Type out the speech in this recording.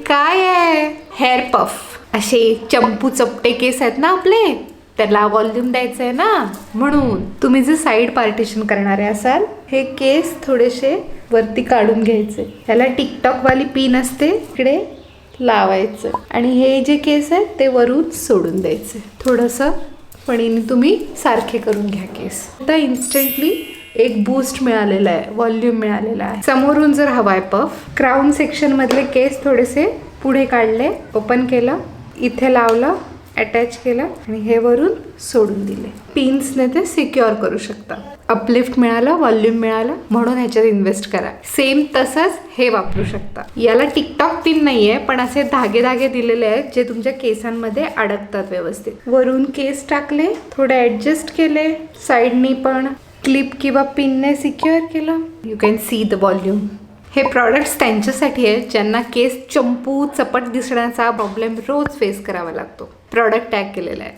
काय आहे? Hair puff. असे चंपू चपटे केस आहेत ना आपले, त्याला व्हॉल्यूम द्यायचं आहे ना, म्हणून तुम्ही जे साईड पार्टिशन करणारे असाल, हे केस थोडेसे वरती काढून घ्यायचे. त्याला टिकटॉक वाली पिन असते, इकडे लावायचं आणि हे जे केस आहेत ते वरून सोडून द्यायचे. थोडंसं पणीने तुम्ही सारखे करून घ्या केस. आता इन्स्टंटली एक बूस्ट मिळालेला आहे, व्हॉल्यूम मिळालेला आहे. समोरून जर हवाय पफ, क्राऊन सेक्शन मधले केस थोडेसे पुढे काढले, ओपन केलं, इथे लावलं, अटॅच केलं आणि हे वरून सोडून दिले. पिन्सने ते सिक्युअर करू शकता. अपलिफ्ट मिळालं, व्हॉल्यूम मिळालं, म्हणून ह्याच्यात इन्व्हेस्ट करा. सेम तसंच हे वापरू शकता. याला टिकटॉक पिन नाहीये, पण असे धागे धागे दिलेले आहेत जे तुमच्या केसांमध्ये अडकतात व्यवस्थित. वरून केस टाकले, थोडे ऍडजस्ट केले, साईडनी पण क्लिप किंवा पिनने सिक्युअर केलं. You can see the volume. हे प्रॉडक्ट्स त्यांच्यासाठी आहे ज्यांना केस चंपू चपट दिसण्याचा प्रॉब्लेम रोज फेस करावा लागतो. प्रॉडक्ट टॅग केलेला आहे.